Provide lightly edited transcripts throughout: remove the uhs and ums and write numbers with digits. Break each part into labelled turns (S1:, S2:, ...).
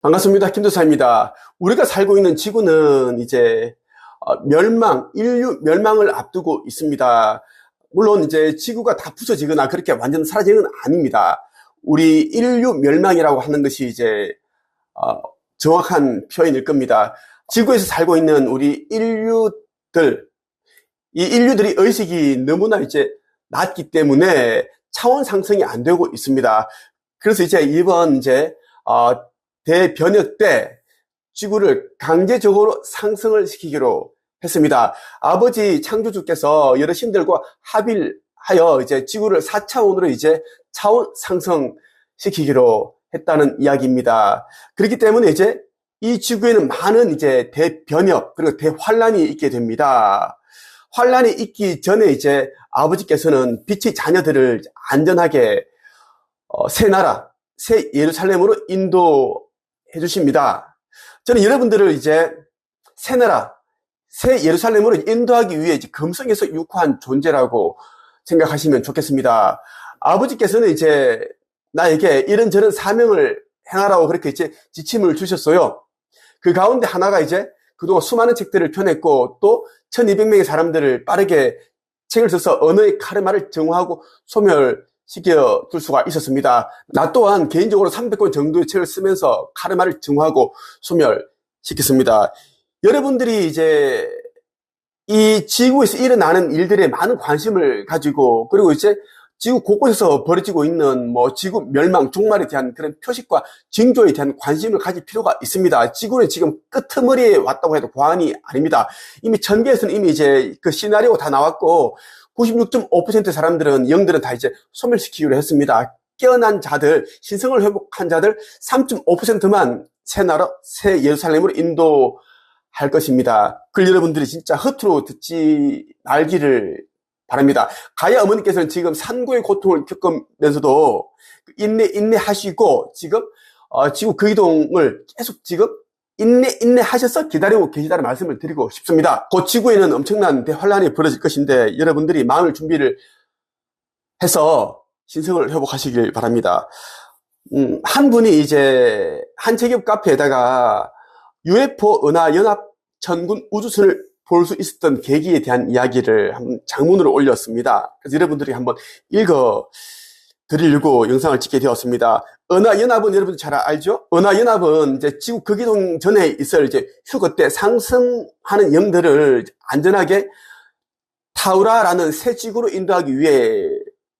S1: 반갑습니다. 김도사입니다. 우리가 살고 있는 지구는 이제 인류 멸망을 앞두고 있습니다. 물론 이제 지구가 다 부서지거나 그렇게 완전 사라지는 건 아닙니다. 우리 인류 멸망이라고 하는 것이 이제 정확한 표현일 겁니다. 지구에서 살고 있는 우리 인류들, 이 인류들이 의식이 너무나 이제 낮기 때문에 차원 상승이 안 되고 있습니다. 그래서 이제 이번 이제 대변혁 때 지구를 강제적으로 상승을 시키기로 했습니다. 아버지 창조주께서 여러 신들과 합의를 하여 이제 지구를 4차원으로 이제 차원 상승시키기로 했다는 이야기입니다. 그렇기 때문에 이제 이 지구에는 많은 이제 대변혁 그리고 대환란이 있게 됩니다. 환란이 있기 전에 이제 아버지께서는 빛의 자녀들을 안전하게 새 나라, 새 예루살렘으로 인도해 주십니다. 저는 여러분들을 이제 새 나라, 새 예루살렘으로 인도하기 위해 이제 금성에서 유구한 존재라고 생각하시면 좋겠습니다. 아버지께서는 이제 나에게 이런저런 사명을 행하라고 그렇게 이제 지침을 주셨어요. 그 가운데 하나가 이제 그동안 수많은 책들을 펴냈고 또 1200명의 사람들을 빠르게 책을 써서 언어의 카르마를 정화하고 소멸시켜 둘 수가 있었습니다. 나 또한 개인적으로 300권 정도의 책을 쓰면서 카르마를 정화하고 소멸시켰습니다. 여러분들이 이제 이 지구에서 일어나는 일들에 많은 관심을 가지고 그리고 이제 지구 곳곳에서 벌어지고 있는 지구 멸망, 종말에 대한 그런 표식과 징조에 대한 관심을 가질 필요가 있습니다. 지구는 지금 끄트머리에 왔다고 해도 과언이 아닙니다. 이미 전개에서는 이미 이제 그 시나리오가 다 나왔고 96.5% 사람들은 영들은 다 이제 소멸시키기로 했습니다. 깨어난 자들, 신성을 회복한 자들 3.5%만 새 나라, 새 예루살렘으로 인도할 것입니다. 그 여러분들이 진짜 허투루 듣지 말기를 바랍니다. 가야 어머니께서는 지금 산고의 고통을 겪으면서도 인내하시고 지금 지구 거이동을 계속 지금 인내하셔서 기다리고 계시다는 말씀을 드리고 싶습니다. 그 지구에는 엄청난 대환란이 벌어질 것인데 여러분들이 마음을 준비를 해서 신성을 회복하시길 바랍니다. 한 분이 이제 한 체육 카페에다가 UFO 은하연합 천군 우주선을 볼 수 있었던 계기에 대한 이야기를 한번 장문으로 올렸습니다. 그래서 여러분들이 한번 읽어 드리려고 영상을 찍게 되었습니다. 은하연합은 여러분들 잘 알죠? 은하연합은 이제 지구 거기동 전에 있을 이제 휴거 때 상승하는 영들을 안전하게 타우라라는 새 지구로 인도하기 위해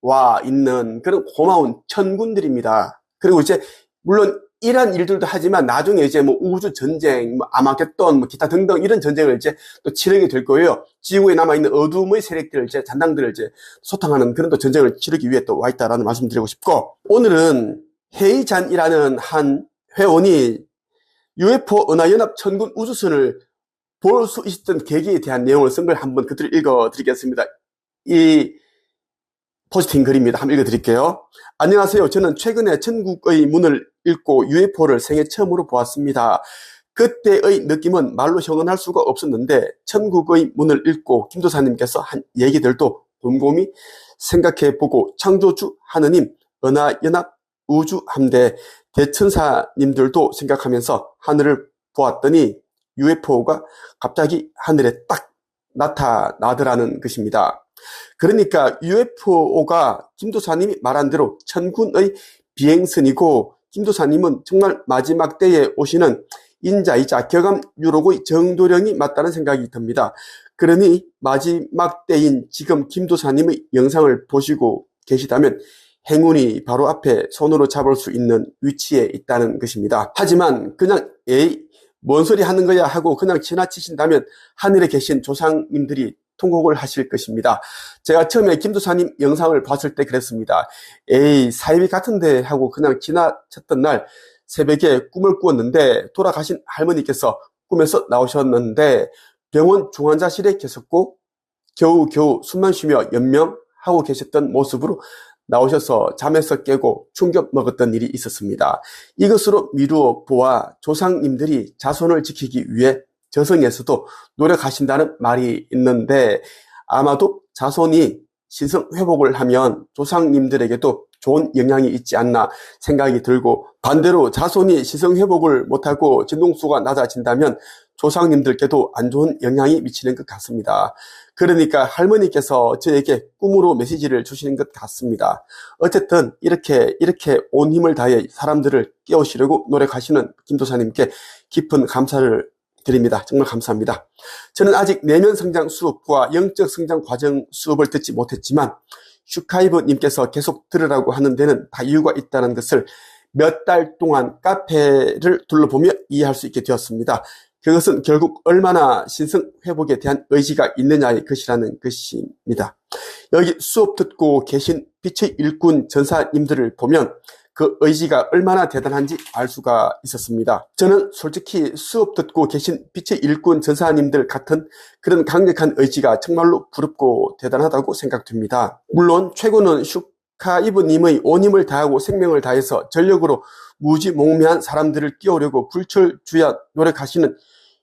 S1: 와 있는 그런 고마운 천군들입니다. 그리고 이제 물론 이러한 일들도 하지만 나중에 이제 우주 전쟁, 아마겟돈, 기타 등등 이런 전쟁을 이제 또 치르게 될 거예요. 지구에 남아있는 어둠의 세력들을 이제 잔당들을 이제 소탕하는 그런 또 전쟁을 치르기 위해 또 와 있다라는 말씀 드리고 싶고, 오늘은 헤이잔이라는 한 회원이 UFO 은하연합 천군 우주선을 볼 수 있었던 계기에 대한 내용을 쓴 걸 한번 그대로 읽어 드리겠습니다. 이 포스팅 글입니다. 한번 읽어드릴게요. 안녕하세요. 저는 최근에 천국의 문을 읽고 UFO를 생애 처음으로 보았습니다. 그때의 느낌은 말로 형언할 수가 없었는데 천국의 문을 읽고 김도사님께서 한 얘기들도 곰곰이 생각해보고 창조주 하느님, 은하연합 우주함대 대천사님들도 생각하면서 하늘을 보았더니 UFO가 갑자기 하늘에 딱 나타나더라는 것입니다. 그러니까 UFO가 김도사님이 말한 대로 천군의 비행선이고 김도사님은 정말 마지막 때에 오시는 인자이자 격암 유록의 정도령이 맞다는 생각이 듭니다. 그러니 마지막 때인 지금 김도사님의 영상을 보시고 계시다면 행운이 바로 앞에 손으로 잡을 수 있는 위치에 있다는 것입니다. 하지만 그냥 뭔 소리 하는 거야 하고 그냥 지나치신다면 하늘에 계신 조상님들이 통곡을 하실 것입니다. 제가 처음에 김도사님 영상을 봤을 때 그랬습니다. 사이비 같은데 하고 그냥 지나쳤던 날 새벽에 꿈을 꾸었는데 돌아가신 할머니께서 꿈에서 나오셨는데 병원 중환자실에 계셨고 겨우겨우 숨만 쉬며 연명하고 계셨던 모습으로 나오셔서 잠에서 깨고 충격 먹었던 일이 있었습니다. 이것으로 미루어 보아 조상님들이 자손을 지키기 위해 저승에서도 노력하신다는 말이 있는데 아마도 자손이 신성 회복을 하면 조상님들에게도 좋은 영향이 있지 않나 생각이 들고, 반대로 자손이 신성 회복을 못하고 진동수가 낮아진다면 조상님들께도 안 좋은 영향이 미치는 것 같습니다. 그러니까 할머니께서 저에게 꿈으로 메시지를 주시는 것 같습니다. 어쨌든 이렇게 온 힘을 다해 사람들을 깨우시려고 노력하시는 김도사님께 깊은 감사를 드립니다. 정말 감사합니다. 저는 아직 내면 성장 수업과 영적 성장 과정 수업을 듣지 못했지만 슈카이브님께서 계속 들으라고 하는 데는 다 이유가 있다는 것을 몇 달 동안 카페를 둘러보며 이해할 수 있게 되었습니다. 그것은 결국 얼마나 신성 회복에 대한 의지가 있느냐의 것이라는 것입니다. 여기 수업 듣고 계신 빛의 일꾼 전사님들을 보면 그 의지가 얼마나 대단한지 알 수가 있었습니다. 저는 솔직히 수업 듣고 계신 빛의 일꾼 전사님들 같은 그런 강력한 의지가 정말로 부럽고 대단하다고 생각됩니다. 물론 최고는 슈카이브님의 온 힘을 다하고 생명을 다해서 전력으로 무지몽매한 사람들을 끼우려고 불철주야 노력하시는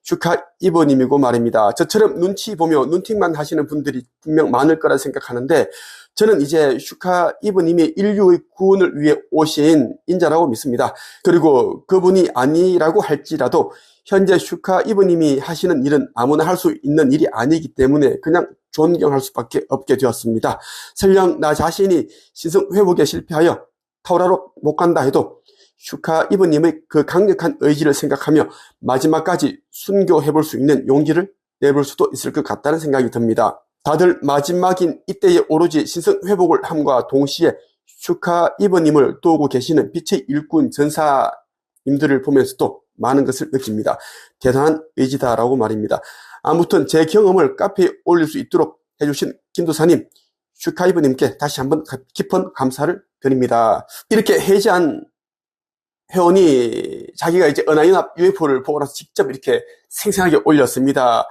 S1: 슈카이브님이고 말입니다. 저처럼 눈치 보며 눈팅만 하시는 분들이 분명 많을 거라 생각하는데, 저는 이제 슈카이브님이 인류의 구원을 위해 오신 인자라고 믿습니다. 그리고 그분이 아니라고 할지라도 현재 슈카이브님이 하시는 일은 아무나 할 수 있는 일이 아니기 때문에 그냥 존경할 수밖에 없게 되었습니다. 설령 나 자신이 신성 회복에 실패하여 타우라로 못 간다 해도 슈카이브님의 그 강력한 의지를 생각하며 마지막까지 순교해볼 수 있는 용기를 내볼 수도 있을 것 같다는 생각이 듭니다. 다들 마지막인 이때에 오로지 신성 회복을 함과 동시에 슈카이브님을 도우고 계시는 빛의 일꾼 전사님들을 보면서도 많은 것을 느낍니다. 대단한 의지다라고 말입니다. 아무튼 제 경험을 카페에 올릴 수 있도록 해주신 김도사님, 슈카이브님께 다시 한번 깊은 감사를 드립니다. 이렇게 해제한 회원이 자기가 이제 은하연합 UFO를 보고 나서 직접 이렇게 생생하게 올렸습니다.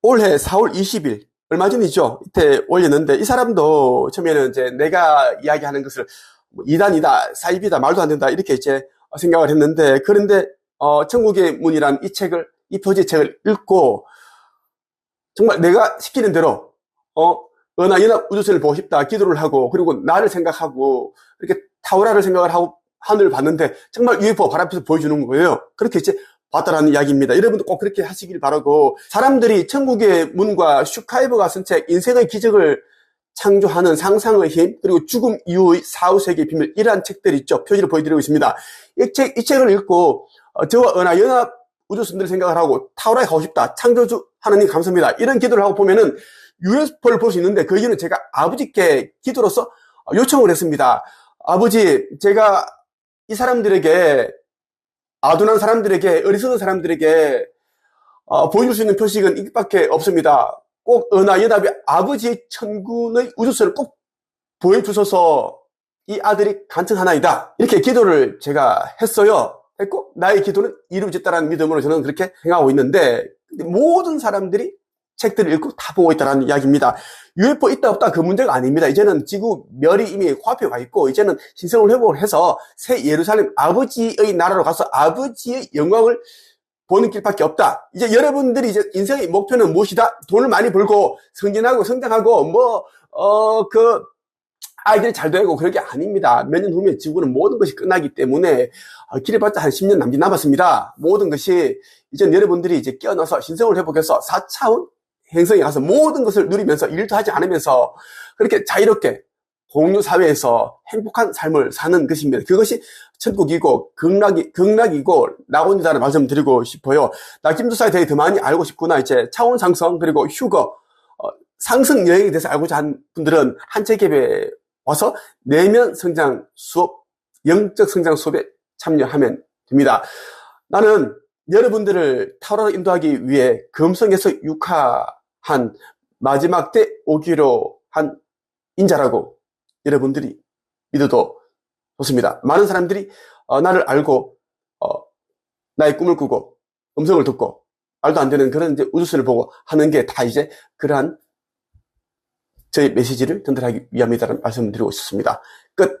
S1: 올해 4월 20일, 얼마 전이죠. 이때 올렸는데, 이 사람도 처음에는 이제 내가 이야기하는 것을 이단이다, 사입이다, 말도 안 된다, 이렇게 이제 생각을 했는데, 그런데, 천국의 문이란 이 표지 책을 읽고, 정말 내가 시키는 대로, 은하연합 우주선을 보고 싶다, 기도를 하고, 그리고 나를 생각하고, 이렇게 타우라를 생각을 하고, 하늘을 봤는데 정말 UFO 바로 앞에서 보여주는 거예요. 그렇게 이제 봤다라는 이야기입니다. 여러분도 꼭 그렇게 하시길 바라고, 사람들이 천국의 문과 슈카이브가 쓴 책 인생의 기적을 창조하는 상상의 힘, 그리고 죽음 이후의 사후세계의 비밀, 이러한 책들이 있죠. 표지를 보여드리고 있습니다. 이 책을 읽고 저와 은하연합 우주선들을 생각을 하고 타우라에 가고 싶다, 창조주 하나님 감사합니다, 이런 기도를 하고 보면은 UFO를 볼 수 있는데, 그 이유는 제가 아버지께 기도로서 요청을 했습니다. 아버지, 제가 이 사람들에게, 아둔한 사람들에게, 어리석은 사람들에게 보여줄 수 있는 표식은 이밖에 없습니다. 꼭 은하연합의 아버지의 천군의 우주선을 꼭 보여주셔서 이 아들이 간청하나이다, 이렇게 기도를 제가 했고, 나의 기도는 이루어졌다는 믿음으로 저는 그렇게 행하고 있는데, 모든 사람들이 책들을 읽고 다 보고 있다는 이야기입니다. UFO 있다 없다 그 문제가 아닙니다. 이제는 지구 멸이 이미 코앞에 와 있고, 이제는 신성을 회복을 해서 새 예루살렘 아버지의 나라로 가서 아버지의 영광을 보는 길밖에 없다. 이제 여러분들이 이제 인생의 목표는 무엇이다? 돈을 많이 벌고 성진하고 성장하고 아이들이 잘 되고 그런 게 아닙니다. 몇 년 후면 지구는 모든 것이 끝나기 때문에 길어봤자 한 10년 남짓 남았습니다. 모든 것이 이제 여러분들이 이제 깨어나서 신성을 회복해서 4차원 행성에 가서 모든 것을 누리면서 일도 하지 않으면서 그렇게 자유롭게 공유 사회에서 행복한 삶을 사는 것입니다. 그것이 천국이고 극락이고 낙원이다라는 말씀 드리고 싶어요. 나 김도사에 대해 더 많이 알고 싶구나, 이제 차원 상승 그리고 휴거, 상승 여행에 대해서 알고자 하는 분들은 한책협에 와서 내면 성장 수업, 영적 성장 수업에 참여하면 됩니다. 나는 여러분들을 타로로 인도하기 위해 금성에서 육화한 마지막 때 오기로 한 인자라고 여러분들이 믿어도 좋습니다. 많은 사람들이 나를 알고 나의 꿈을 꾸고 음성을 듣고 말도 안 되는 그런 이제 우주선을 보고 하는 게 다 이제 그러한 저의 메시지를 전달하기 위함이다라는 말씀을 드리고 있었습니다. 끝.